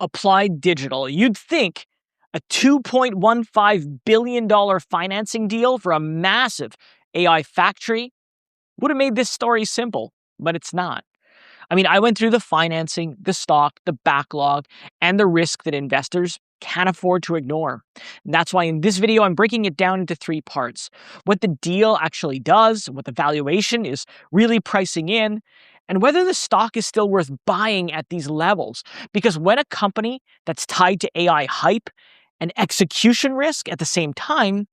Applied Digital. You'd think a $2.15 billion financing deal for a massive AI factory would have made this story simple, but it's not. I mean, I went through the financing, the stock, the backlog, and the risk that investors can't afford to ignore. And that's why in this video, I'm breaking it down into three parts: what the deal actually does, what the valuation is really pricing in, and whether the stock is still worth buying at these levels. Because when a company that's tied to AI hype and execution risk at the same time,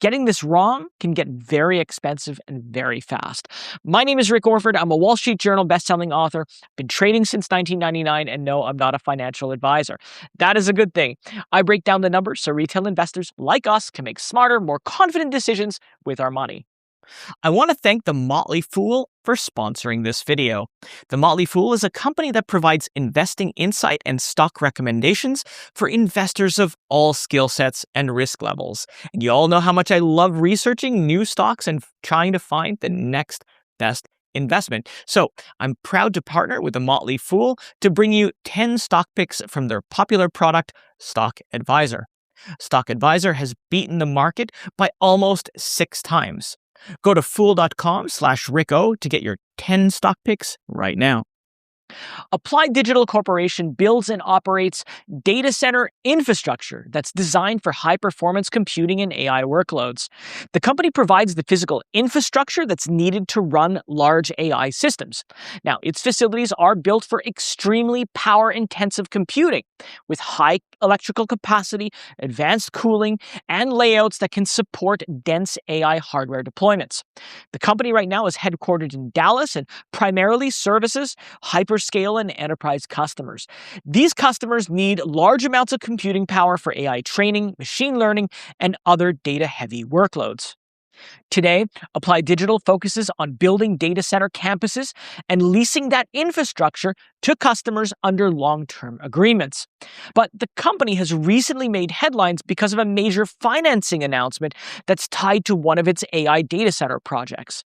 getting this wrong can get very expensive and very fast. My name is Rick Orford. I'm a Wall Street Journal bestselling author. I've been trading since 1999, and no, I'm not a financial advisor. That is a good thing. I break down the numbers so retail investors like us can make smarter, more confident decisions with our money. I want to thank The Motley Fool for sponsoring this video. The Motley Fool is a company that provides investing insight and stock recommendations for investors of all skill sets and risk levels. And you all know how much I love researching new stocks and trying to find the next best investment. So I'm proud to partner with The Motley Fool to bring you 10 stock picks from their popular product, Stock Advisor. Stock Advisor has beaten the market by almost 6 times. Go to fool.com/RickO to get your 10 stock picks right now. Applied Digital Corporation builds and operates data center infrastructure that's designed for high-performance computing and AI workloads. The company provides the physical infrastructure that's needed to run large AI systems. Now, its facilities are built for extremely power-intensive computing, with high electrical capacity, advanced cooling, and layouts that can support dense AI hardware deployments. The company right now is headquartered in Dallas and primarily services hyperscale and enterprise customers. These customers need large amounts of computing power for AI training, machine learning, and other data-heavy workloads. Today, Applied Digital focuses on building data center campuses and leasing that infrastructure to customers under long-term agreements. But the company has recently made headlines because of a major financing announcement that's tied to one of its AI data center projects.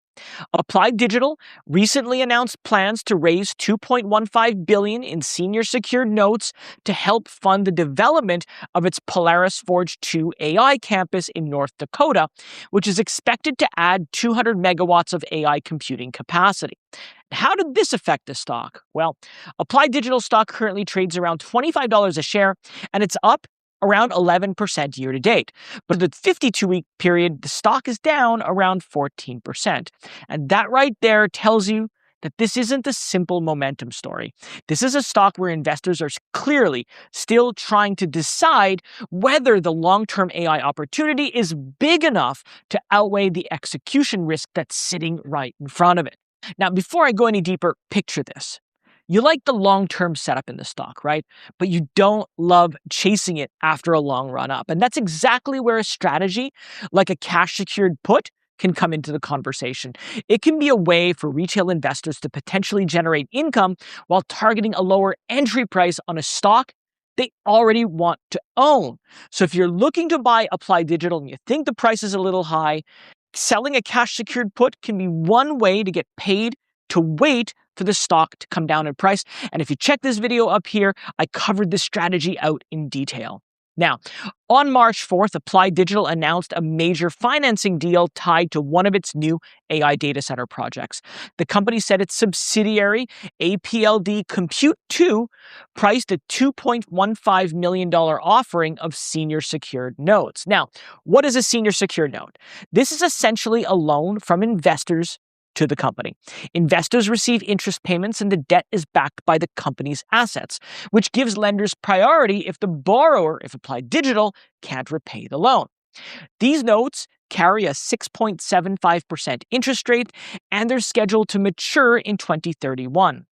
Applied Digital recently announced plans to raise $2.15 billion in senior secured notes to help fund the development of its Polaris Forge 2 AI campus in North Dakota, which is expected to add 200 megawatts of AI computing capacity. How did this affect the stock? Well, Applied Digital stock currently trades around $25 a share, and it's up around 11% year to date. But the 52-week period, the stock is down around 14%. And that right there tells you that this isn't a simple momentum story. This is a stock where investors are clearly still trying to decide whether the long-term AI opportunity is big enough to outweigh the execution risk that's sitting right in front of it. Now, before I go any deeper, picture this. You like the long-term setup in the stock, right? But you don't love chasing it after a long run up. And that's exactly where a strategy like a cash-secured put can come into the conversation. It can be a way for retail investors to potentially generate income while targeting a lower entry price on a stock they already want to own. So if you're looking to buy Applied Digital and you think the price is a little high, selling a cash-secured put can be one way to get paid to wait for the stock to come down in price. And if you check this video up here, I covered this strategy out in detail. Now, on March 4th, Applied Digital announced a major financing deal tied to one of its new AI data center projects. The company said its subsidiary, APLD Compute 2, priced a $2.15 million offering of senior secured notes. Now, what is a senior secured note? This is essentially a loan from investors to the company. Investors receive interest payments and the debt is backed by the company's assets, which gives lenders priority if the borrower, if Applied Digital, can't repay the loan. These notes carry a 6.75% interest rate and they're scheduled to mature in 2031.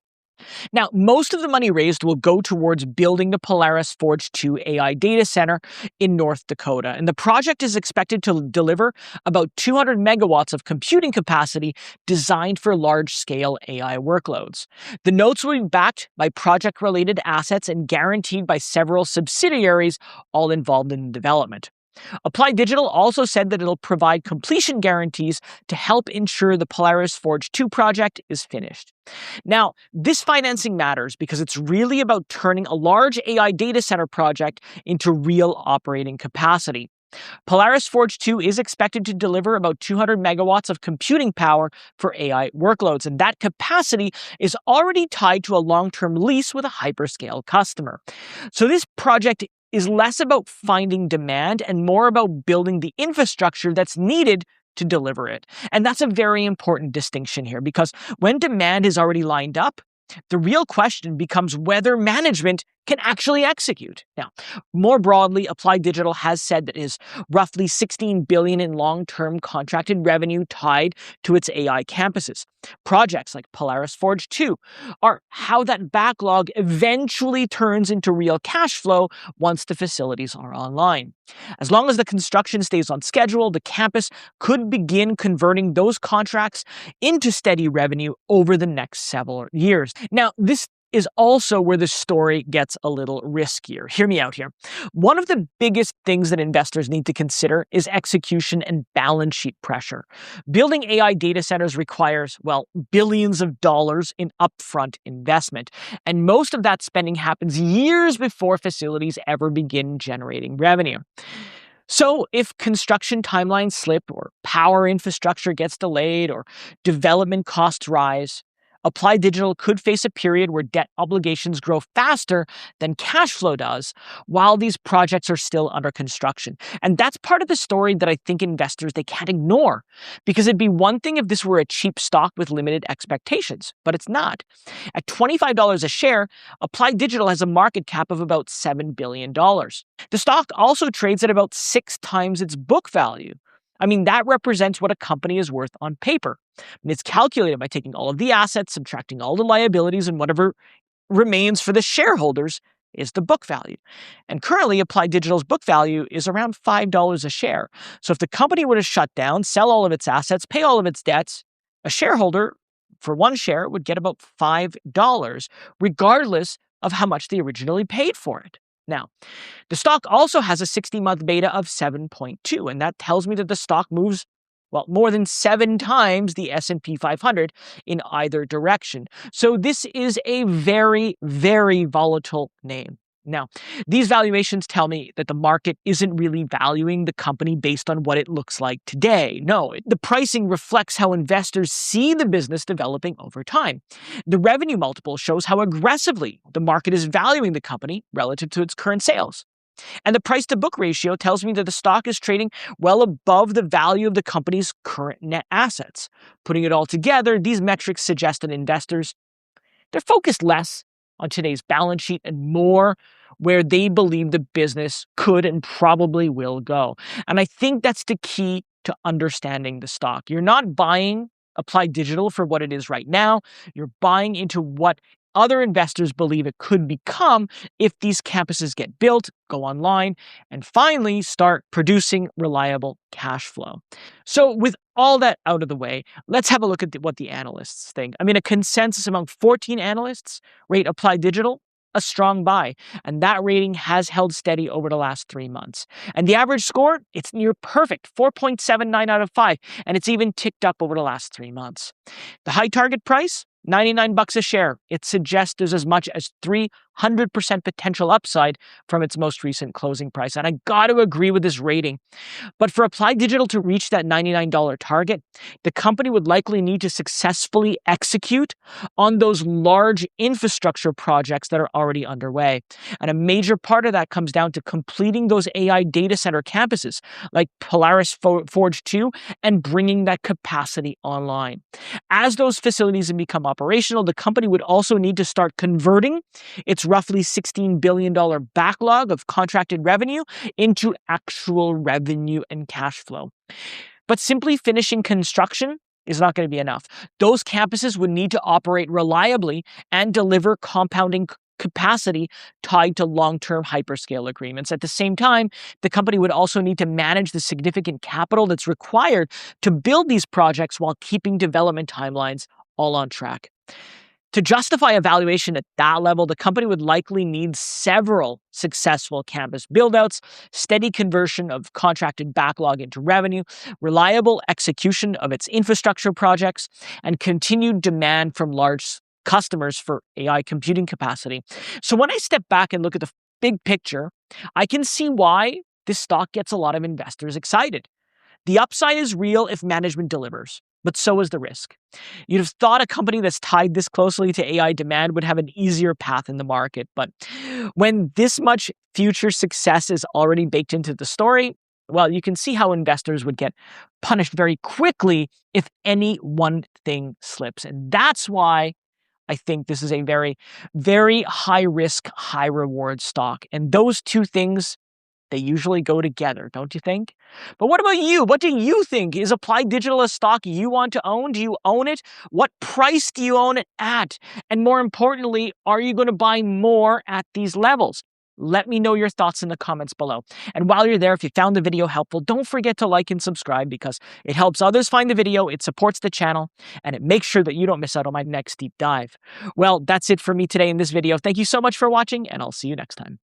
Now, most of the money raised will go towards building the Polaris Forge 2 AI data center in North Dakota, and the project is expected to deliver about 200 megawatts of computing capacity designed for large-scale AI workloads. The notes will be backed by project-related assets and guaranteed by several subsidiaries, all involved in development. Applied Digital also said that it'll provide completion guarantees to help ensure the Polaris Forge 2 project is finished. Now, this financing matters because it's really about turning a large AI data center project into real operating capacity. Polaris Forge 2 is expected to deliver about 200 megawatts of computing power for AI workloads, and that capacity is already tied to a long-term lease with a hyperscale customer. So this project is less about finding demand and more about building the infrastructure that's needed to deliver it. And that's a very important distinction here, because when demand is already lined up, the real question becomes whether management can actually execute. Now, more broadly, Applied Digital has said that it is roughly $16 billion in long-term contracted revenue tied to its AI campuses. Projects like Polaris Forge 2 are how that backlog eventually turns into real cash flow once the facilities are online. As long as the construction stays on schedule, the campus could begin converting those contracts into steady revenue over the next several years. Now, this is also where the story gets a little riskier. Hear me out here. One of the biggest things that investors need to consider is execution and balance sheet pressure. Building AI data centers requires, well, billions of dollars in upfront investment, and most of that spending happens years before facilities ever begin generating revenue. So if construction timelines slip, or power infrastructure gets delayed, or development costs rise, Applied Digital could face a period where debt obligations grow faster than cash flow does while these projects are still under construction. And that's part of the story that I think investors, they can't ignore, because it'd be one thing if this were a cheap stock with limited expectations, but it's not. At $25 a share, Applied Digital has a market cap of about $7 billion. The stock also trades at about 6 times its book value. I mean, that represents what a company is worth on paper. And it's calculated by taking all of the assets, subtracting all the liabilities, and whatever remains for the shareholders is the book value. And currently, Applied Digital's book value is around $5 a share. So if the company were to shut down, sell all of its assets, pay all of its debts, a shareholder for one share would get about $5, regardless of how much they originally paid for it. Now, the stock also has a 60-month beta of 7.2, and that tells me that the stock moves, well, more than 7 times the S&P 500 in either direction. So this is a very, very volatile name. Now, these valuations tell me that the market isn't really valuing the company based on what it looks like today. No, the pricing reflects how investors see the business developing over time. The revenue multiple shows how aggressively the market is valuing the company relative to its current sales. And the price-to-book ratio tells me that the stock is trading well above the value of the company's current net assets. Putting it all together, these metrics suggest that investors, they're focused less on today's balance sheet and more where they believe the business could and probably will go. And I think that's the key to understanding the stock. You're not buying Applied Digital for what it is right now. You're buying into what other investors believe it could become if these campuses get built, go online, and finally start producing reliable cash flow. So with all that out of the way, let's have a look at what the analysts think. I mean, a consensus among 14 analysts rate Applied Digital a strong buy, and that rating has held steady over the last 3 months. And the average score, it's near perfect, 4.79 out of 5, and it's even ticked up over the last 3 months. The high target price, $99 a share. It suggests there's as much as 300% potential upside from its most recent closing price. And I got to agree with this rating. But for Applied Digital to reach that $99 target, the company would likely need to successfully execute on those large infrastructure projects that are already underway. And a major part of that comes down to completing those AI data center campuses like Polaris Forge 2 and bringing that capacity online. As those facilities become operational, the company would also need to start converting its roughly $16 billion backlog of contracted revenue into actual revenue and cash flow. But simply finishing construction is not going to be enough. Those campuses would need to operate reliably and deliver compounding capacity tied to long-term hyperscale agreements. At the same time, the company would also need to manage the significant capital that's required to build these projects while keeping development timelines all on track. To justify a valuation at that level, the company would likely need several successful campus buildouts, steady conversion of contracted backlog into revenue, reliable execution of its infrastructure projects, and continued demand from large customers for AI computing capacity. So when I step back and look at the big picture, I can see why this stock gets a lot of investors excited. The upside is real if management delivers, but so is the risk. You'd have thought a company that's tied this closely to AI demand would have an easier path in the market, but when this much future success is already baked into the story, well, you can see how investors would get punished very quickly if any one thing slips. And that's why I think this is a very, very high risk, high reward stock. And those two things, they usually go together, don't you think? But what about you? What do you think? Is Applied Digital a stock you want to own? Do you own it? What price do you own it at? And more importantly, are you going to buy more at these levels? Let me know your thoughts in the comments below. And while you're there, if you found the video helpful, don't forget to like and subscribe because it helps others find the video, it supports the channel, and it makes sure that you don't miss out on my next deep dive. Well, that's it for me today in this video. Thank you so much for watching, and I'll see you next time.